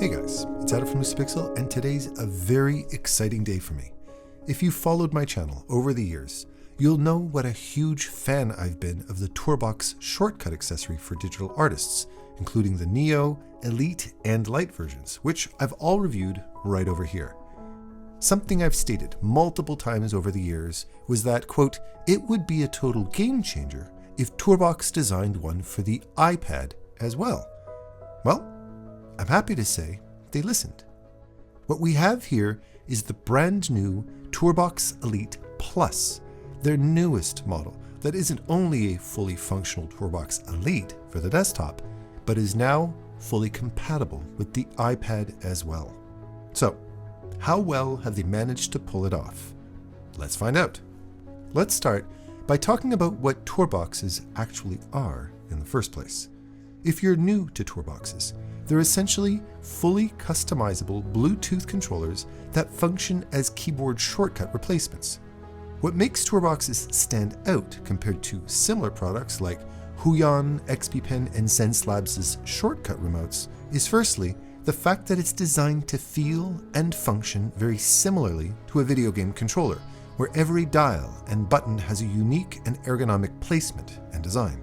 Hey guys, it's Adam from LUCIDPIXUL, and today's a very exciting day for me. If you've followed my channel over the years, you'll know what a huge fan I've been of the TourBox shortcut accessory for digital artists, including the Neo, Elite, and Lite versions, which I've all reviewed right over here. Something I've stated multiple times over the years was that, quote, it would be a total game changer if TourBox designed one for the iPad as well. Well, I'm happy to say they listened. What we have here is the brand new TourBox Elite Plus, their newest model that isn't only a fully functional TourBox Elite for the desktop, but is now fully compatible with the iPad as well. So, how well have they managed to pull it off? Let's find out. Let's start by talking about what TourBoxes actually are in the first place. If you're new to TourBoxes, they're essentially fully customizable Bluetooth controllers that function as keyboard shortcut replacements. What makes TourBoxes stand out compared to similar products like Huion, XP Pen, and ZenSlabs' shortcut remotes is firstly the fact that it's designed to feel and function very similarly to a video game controller, where every dial and button has a unique and ergonomic placement and design.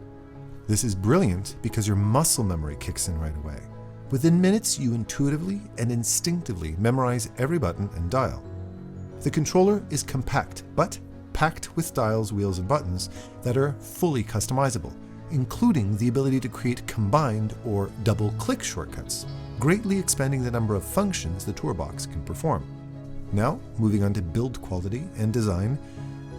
This is brilliant because your muscle memory kicks in right away. Within minutes, you intuitively and instinctively memorize every button and dial. The controller is compact, but packed with dials, wheels, and buttons that are fully customizable, including the ability to create combined or double-click shortcuts, greatly expanding the number of functions the TourBox can perform. Now, moving on to build quality and design,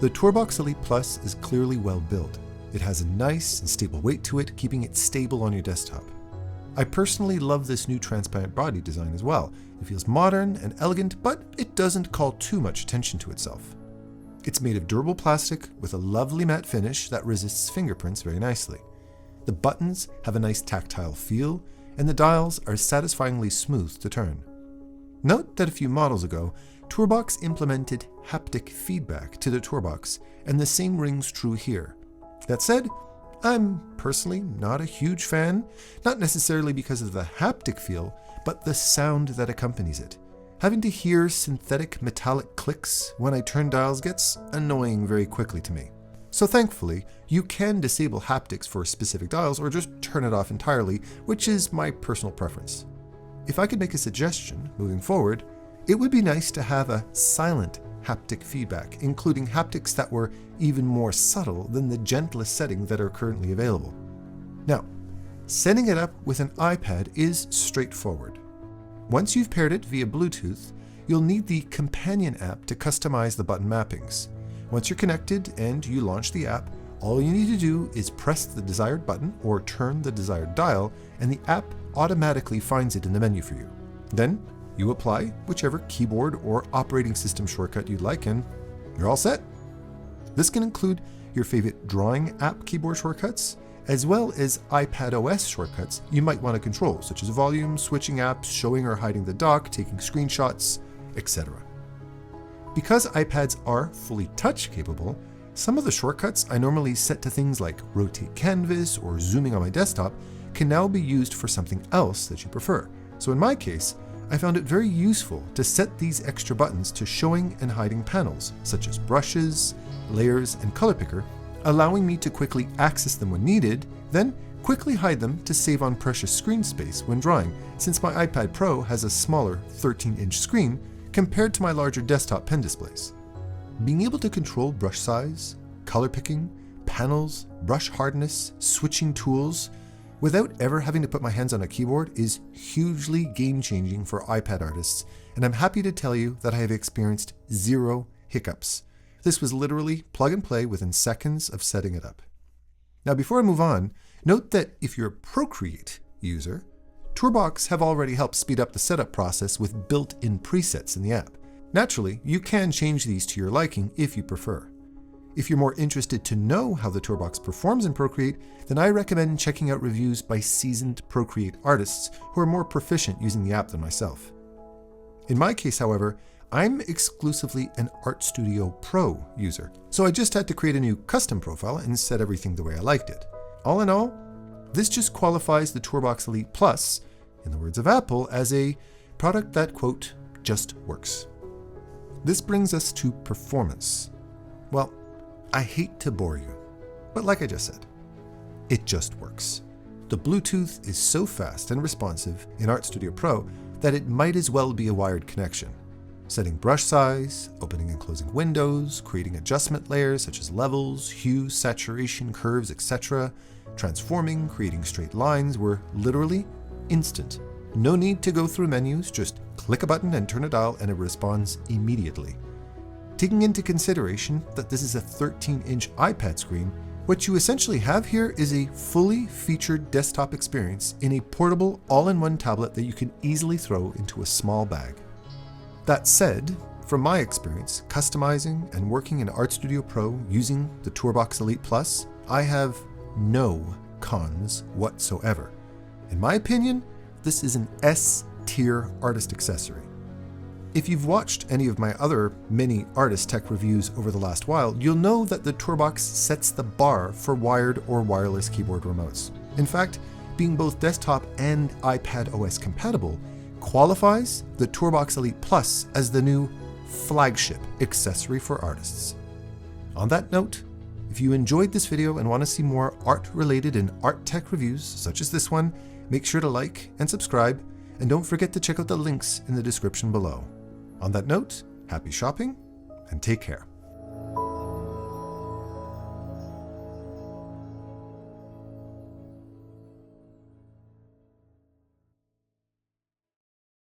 the TourBox Elite Plus is clearly well built. It has a nice and stable weight to it, keeping it stable on your desktop. I personally love this new transparent body design as well. It feels modern and elegant, but it doesn't call too much attention to itself. It's made of durable plastic with a lovely matte finish that resists fingerprints very nicely. The buttons have a nice tactile feel, and the dials are satisfyingly smooth to turn. Note that a few models ago, TourBox implemented haptic feedback to the TourBox, and the same rings true here. That said, I'm personally not a huge fan, not necessarily because of the haptic feel, but the sound that accompanies it. Having to hear synthetic metallic clicks when I turn dials gets annoying very quickly to me. So thankfully, you can disable haptics for specific dials or just turn it off entirely, which is my personal preference. If I could make a suggestion moving forward, it would be nice to have a silent haptic feedback, including haptics that were even more subtle than the gentlest setting that are currently available. Now, setting it up with an iPad is straightforward. Once you've paired it via Bluetooth, you'll need the companion app to customize the button mappings. Once you're connected and you launch the app, all you need to do is press the desired button or turn the desired dial, and the app automatically finds it in the menu for you. Then, you apply whichever keyboard or operating system shortcut you'd like, and you're all set. This can include your favorite drawing app keyboard shortcuts, as well as iPadOS shortcuts you might want to control, such as volume, switching apps, showing or hiding the dock, taking screenshots, etc. Because iPads are fully touch capable, some of the shortcuts I normally set to things like rotate canvas or zooming on my desktop can now be used for something else that you prefer. So in my case, I found it very useful to set these extra buttons to showing and hiding panels, such as brushes, layers, and color picker, allowing me to quickly access them when needed, then quickly hide them to save on precious screen space when drawing, since my iPad Pro has a smaller 13-inch screen compared to my larger desktop pen displays. Being able to control brush size, color picking, panels, brush hardness, switching tools, without ever having to put my hands on a keyboard is hugely game-changing for iPad artists, and I'm happy to tell you that I have experienced zero hiccups. This was literally plug and play within seconds of setting it up. Now before I move on, note that if you're a Procreate user, TourBox have already helped speed up the setup process with built-in presets in the app. Naturally, you can change these to your liking if you prefer. If you're more interested to know how the TourBox performs in Procreate, then I recommend checking out reviews by seasoned Procreate artists who are more proficient using the app than myself. In my case, however, I'm exclusively an Art Studio Pro user, so I just had to create a new custom profile and set everything the way I liked it. All in all, this just qualifies the TourBox Elite Plus in the words of Apple, as a product that, quote, just works. This brings us to performance. Well, I hate to bore you, but like I just said, it just works. The Bluetooth is so fast and responsive in Art Studio Pro that it might as well be a wired connection. Setting brush size, opening and closing windows, creating adjustment layers such as levels, hue, saturation, curves, etc., transforming, creating straight lines were literally instant. No need to go through menus, just click a button and turn a dial and it responds immediately. Taking into consideration that this is a 13-inch iPad screen, what you essentially have here is a fully featured desktop experience in a portable all-in-one tablet that you can easily throw into a small bag. That said, from my experience customizing and working in Art Studio Pro using the TourBox Elite Plus, I have no cons whatsoever. In my opinion, this is an S-tier artist accessory. If you've watched any of my other mini artist tech reviews over the last while, you'll know that the TourBox sets the bar for wired or wireless keyboard remotes. In fact, being both desktop and iPad OS compatible qualifies the TourBox Elite Plus as the new flagship accessory for artists. On that note, if you enjoyed this video and want to see more art-related and art tech reviews such as this one, make sure to like and subscribe, and don't forget to check out the links in the description below. On that note, happy shopping and take care.